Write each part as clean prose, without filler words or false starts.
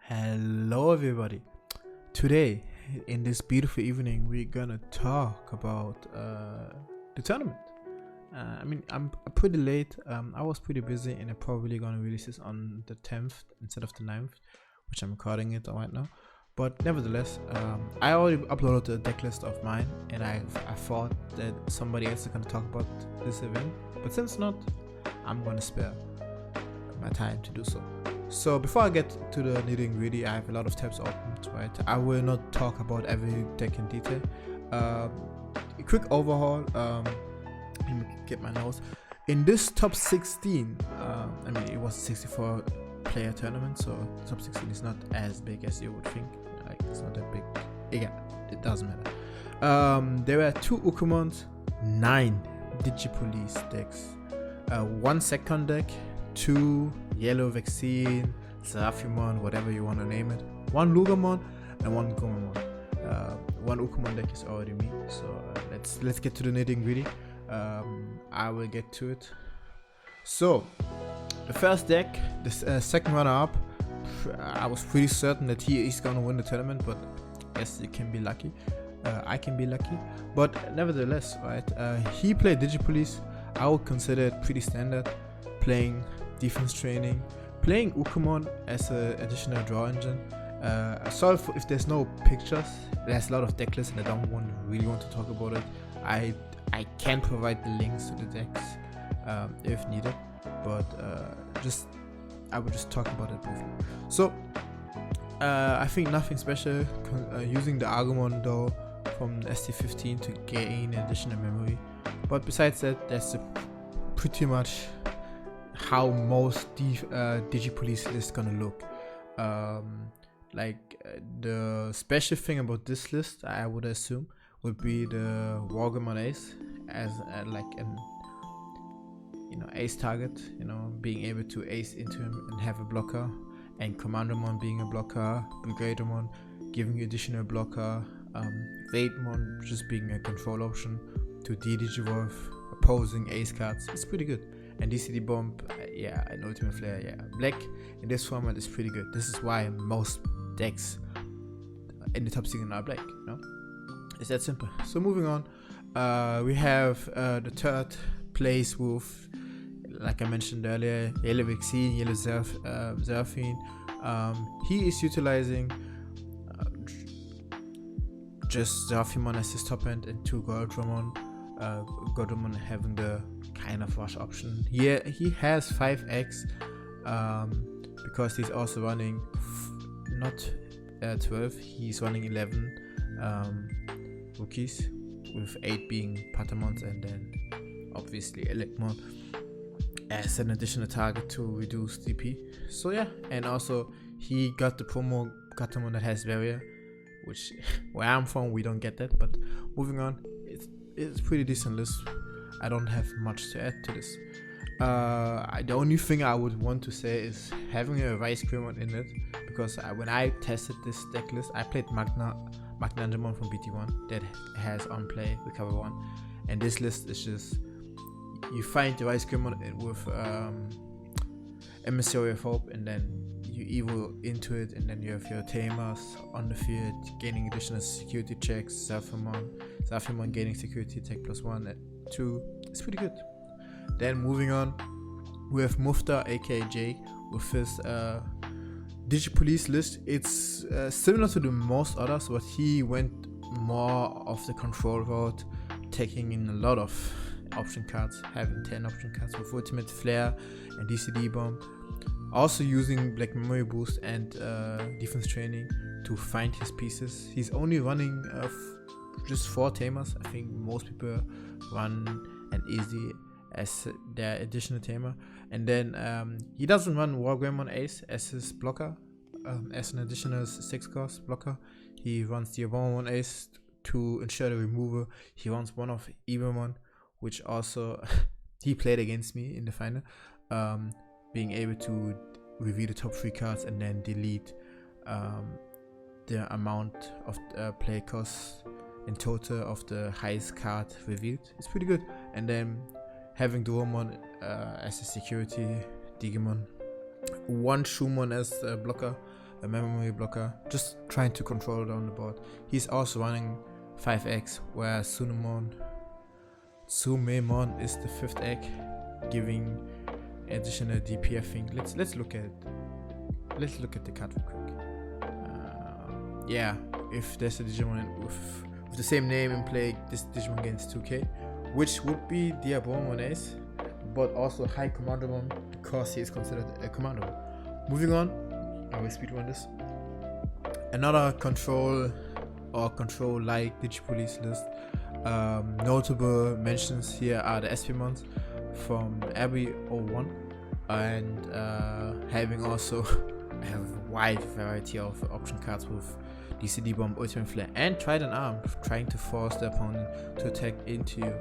Hello everybody. Today in this beautiful evening we're gonna talk about the tournament. I'm pretty late. I was pretty busy and I'm probably gonna release this on the 10th instead of the 9th, which I'm recording it right now. But nevertheless, I already uploaded a deck list of mine and I thought that somebody else is gonna talk about this event, but since not, I'm gonna spare my time to do so. So before I get to the nitty gritty, I have a lot of tabs opened, right? I will not talk about every deck in detail. A quick overhaul. Let me get my notes. In this top 16, it was a 64 player tournament, so top 16 is not as big as you would think. Like, it's not that big. Yeah, it doesn't matter. There were 2 Ukkomons, 9 DigiPolice decks, 1 second deck, 2 yellow vaccine, Seraphimon, whatever you want to name it, 1 Loogarmon and 1 Gammamon. 1 Ukkomon deck is already me, so let's get to the nitty gritty. I will get to it. So the first deck, the second runner up, I was pretty certain that he is gonna win the tournament, but yes, you can be lucky. I can be lucky, but nevertheless, right? He played DigiPolice. I would consider it pretty standard, playing defense training, playing Ukkomon as an additional draw engine. Sorry if there's no pictures. There's a lot of deck lists and I don't really want to talk about it. I can provide the links to the decks if needed, but I will just talk about it briefly. So I think nothing special, using the Ukkomon though from ST15 to gain additional memory, but besides that, that's pretty much how most DigiPolice is gonna look. The special thing about this list, I would assume, would be the Loogarmon ace as like an ace target, being able to ace into him and have a blocker, and Commandamon being a blocker, Brigademon giving you additional blocker, Vaidmon just being a control option to Digivolve, opposing ace cards. It's pretty good. And DCD Bomb, and Ultimate Flare, Black in this format is pretty good. This is why most decks in the top 16 are black, It's that simple. So moving on, we have the third place with, like I mentioned earlier, Yellow Vaccine, Yellow Seraphimon. He is utilizing just Seraphimon as his top end and 2 Zudomon having the kind of rush option. He has 5x because he's also running not 12, he's running 11 rookies, with 8 being Patamons and then obviously Elecmon as an additional target to reduce DP. So yeah, and also he got the promo Gammamon that has Barrier, which where I'm from we don't get that. But moving on, it's pretty decent list. I don't have much to add to this. The only thing I would want to say is having a Ukkomon in it, because when I tested this deck list, I played Magnanjamon from BT1 that has on play Recover 1, and this list is just, you find the Ukkomon with Emissary of Hope, and then you evo into it, and then you have your tamers on the field gaining additional security checks. Seraphimon gaining security tech +1 at 2. It's pretty good. Then moving on, we have Mufta aka Jay with his DigiPolice list. It's similar to the most others, but he went more of the control route, taking in a lot of option cards, having 10 option cards with Ultimate Flare and DCD Bomb, also using Black Memory Boost and defense training to find his pieces. He's only running just 4 tamers. I think most people run an easy as their additional tamer, and then he doesn't run Loogarmon ace as his blocker, as an additional 6 cost blocker. He runs the Gammamon ace to ensure the removal. He runs one of Ukkomon, which also he played against me in the final, being able to reveal the top 3 cards and then delete the amount of play costs in total of the highest card revealed. It's pretty good. And then having Zudomon as a security, Digimon, 1 Shumon as a blocker, a memory blocker, just trying to control it on the board. He's also running 5x, whereas Zudomon is the 5th egg, giving additional DP. I think. Let's look at the card real quick. Yeah, if there's a Digimon with the same name in play, this Digimon gains 2k, which would be Gammamon Ace, but also high Commandamon because he is considered a Commandamon. Moving on, I will speedrun this. Another control like DigiPolice list. Notable mentions here are the Seraphimons from every 01, and having also a wide variety of option cards with DC Bomb, Ultimate Flare, and Trident Arm, trying to force the opponent to attack into you.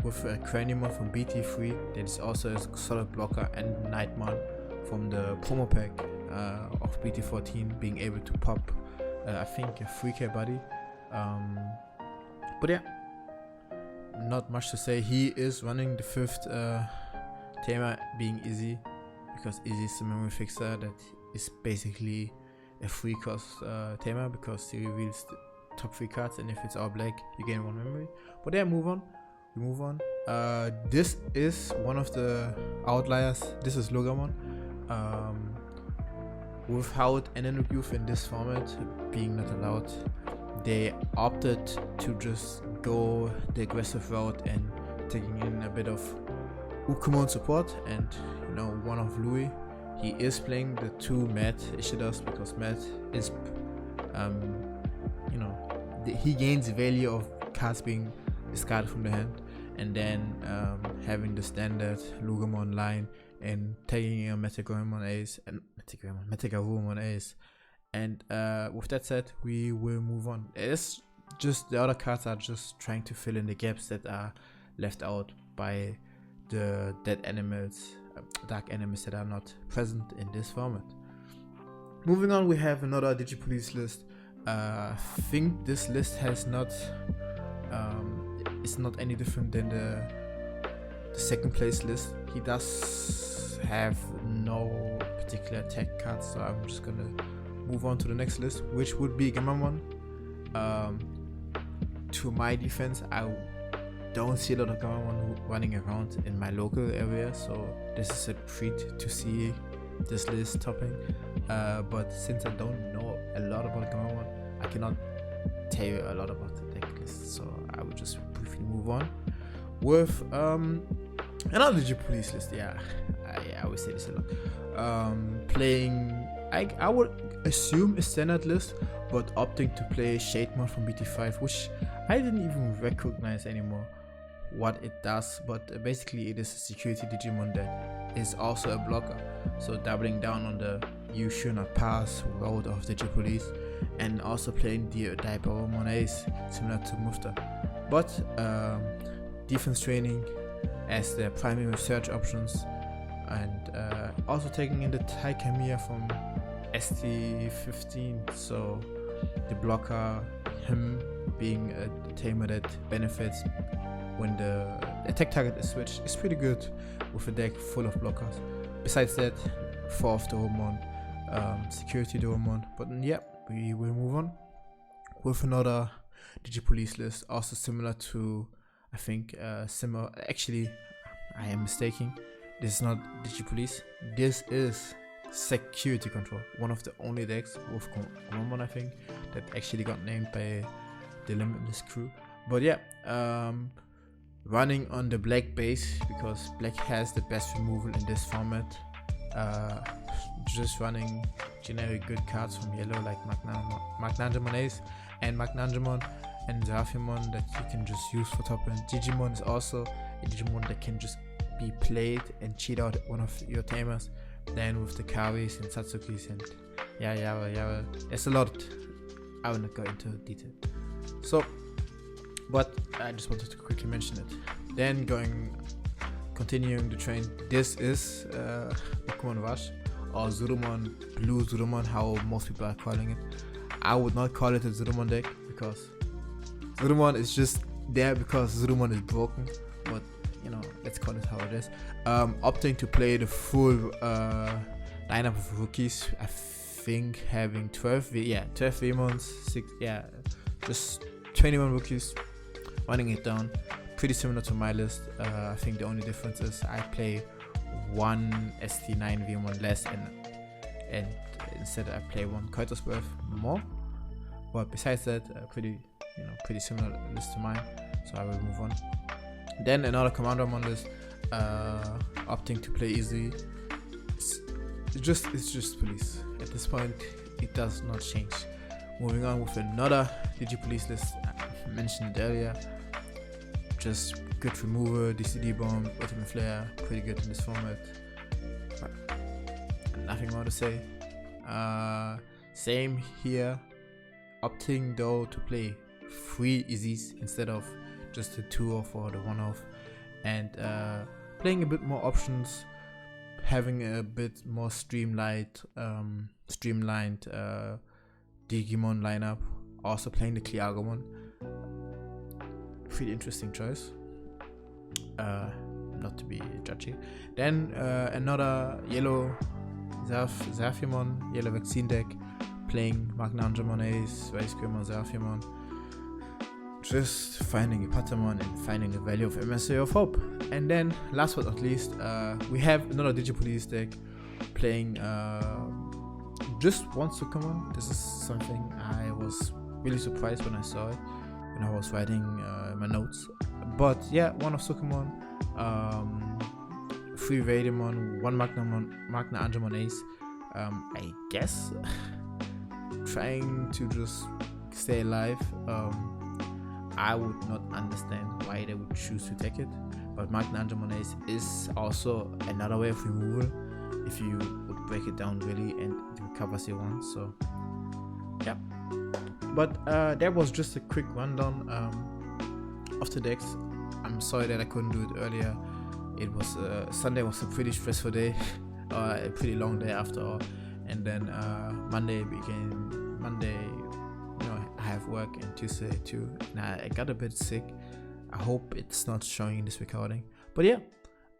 With a Craniumon from BT3, that is also a solid blocker, and Nightmon from the promo pack of BT14, being able to pop, I think, a 3k body. But yeah, not much to say. He is running the 5th Tamer, being Easy, because Easy is the memory fixer that is basically a free cost Tamer, because he reveals the top 3 cards, and if it's all black, you gain 1 memory. But yeah, we move on. This is one of the outliers. This is Loogarmon. Without Analog Youth in this format being not allowed, they opted to just go the aggressive route and taking in a bit of Ukkomon support, and one of Louis. He is playing the 2 Matt Ishidas because Matt is he gains the value of cards being discarded from the hand, and then having the standard Loogarmon line and taking a Metagamon Ace and Metagamon Ace. And with that said, we will move on. It's just the other cards are just trying to fill in the gaps that are left out by the dead animals, dark animals that are not present in this format. Moving on, we have another DigiPolice list. I think this list has not it's not any different than the 2nd place list. He does have no particular attack cards, so I'm just gonna move on to the next list, which would be Gammamon. To my defense, I don't see a lot of Gammamon running around in my local area, so this is a treat to see this list topping. But since I don't know a lot about Gammamon, I cannot tell you a lot about the deck list, so I will just briefly move on with another DigiPolice list. I would say this a lot. Playing, I would assume a standard list, but opting to play Shademon from BT5, which I didn't even recognize anymore what it does, but basically it is a security Digimon that is also a blocker, so doubling down on the you should not pass road of DigiPolice, and also playing the Gammamon Ace similar to Mufta, but defense training as their primary research options, and also taking in the Taikamiya from ST15, so the blocker, him being a tamer that benefits when the attack target is switched, is pretty good with a deck full of blockers. Besides that, 4th Zudomon, security Zudomon. But yeah, we will move on with another DigiPolice list, also similar to, I think, actually, I am mistaken. This is not DigiPolice. This is Security Control, one of the only decks with Gammamon, I think, that actually got named by the Limitless crew. But yeah, running on the black base because black has the best removal in this format. Just running generic good cards from yellow like Magnanjamon Ace and Magnanjamon and Seraphimon that you can just use for top end. Digimon is also a Digimon that can just be played and cheat out one of your tamers. Then with the Karis and Satsukis and yeah, there's a lot. I will not go into detail. So, but I just wanted to quickly mention it. Then continuing the train. This is Ukkomon Rush or Zudomon, Blue Zudomon, how most people are calling it. I would not call it a Zudomon deck because Zudomon is just there because Zudomon is broken. But let's call it how it is. Opting to play the full lineup of rookies. I think having 12 Vmons, just 21 rookies, running it down, pretty similar to my list. I think the only difference is I play one ST9 Vmon less, and instead I play one Keutersworth more. But besides that, pretty similar list to mine, so I will move on. Then another commander on list, opting to play easy. It's just police. At this point, it does not change. Moving on with another DigiPolice list I mentioned earlier. Just good remover, DCD bomb, ultimate flare, pretty good in this format. Nothing more to say. Same here. Opting though to play 3 Izzies instead of just the 2-off or the 1-off, and playing a bit more options, having a bit more streamlined Digimon lineup, also playing the Loogarmon. Pretty interesting choice, not to be judgy. Then another yellow Seraphimon, yellow vaccine deck, playing Magna Ace, Weißgrimmer, Seraphimon, just finding a Patamon and finding the value of MSA of Hope. And then last but not least, we have another DigiPolice deck playing just one Ukkomon. This is something I was really surprised when I saw it when I was writing my notes. But yeah, one of Ukkomon, 3 Vademon, 1 Magna Angemon Ace. I guess trying to just stay alive. I would not understand why they would choose to take it, but Magna Angemon Ace is also another way of removal if you would break it down really, and it recovers your one. So yeah, but that was just a quick rundown of the decks. I'm sorry that I couldn't do it earlier. It was Sunday was a pretty stressful day, a pretty long day after all, and then Monday, I have work, and Tuesday too, and I got a bit sick. I hope it's not showing in this recording, but yeah,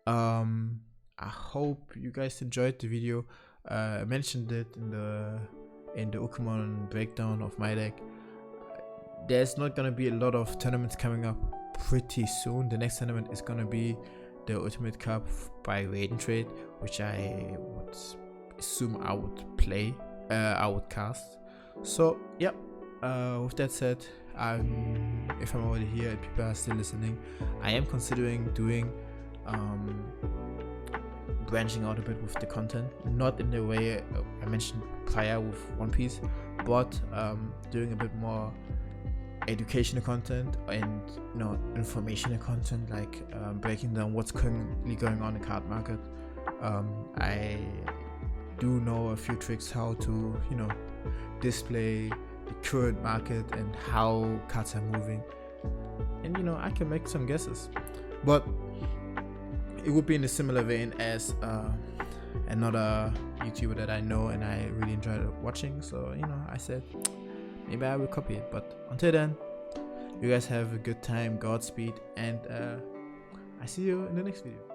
I hope you guys enjoyed the video. I mentioned it in the Ukkomon breakdown of my deck. There's not gonna be a lot of tournaments coming up pretty soon. The next tournament is gonna be the Ultimate Cup by Raid and Trade, which I would assume I would play, I would cast. So yeah, with that said, if I'm already here and people are still listening, I am considering doing branching out a bit with the content, not in the way I mentioned prior with One Piece, but doing a bit more educational content and informational content, like breaking down what's currently going on in the card market. I do know a few tricks how to display the current market and how cards are moving, and I can make some guesses, but it would be in a similar vein as another YouTuber that I know and I really enjoyed watching. So I said maybe I will copy it. But until then, you guys have a good time, Godspeed, and I see you in the next video.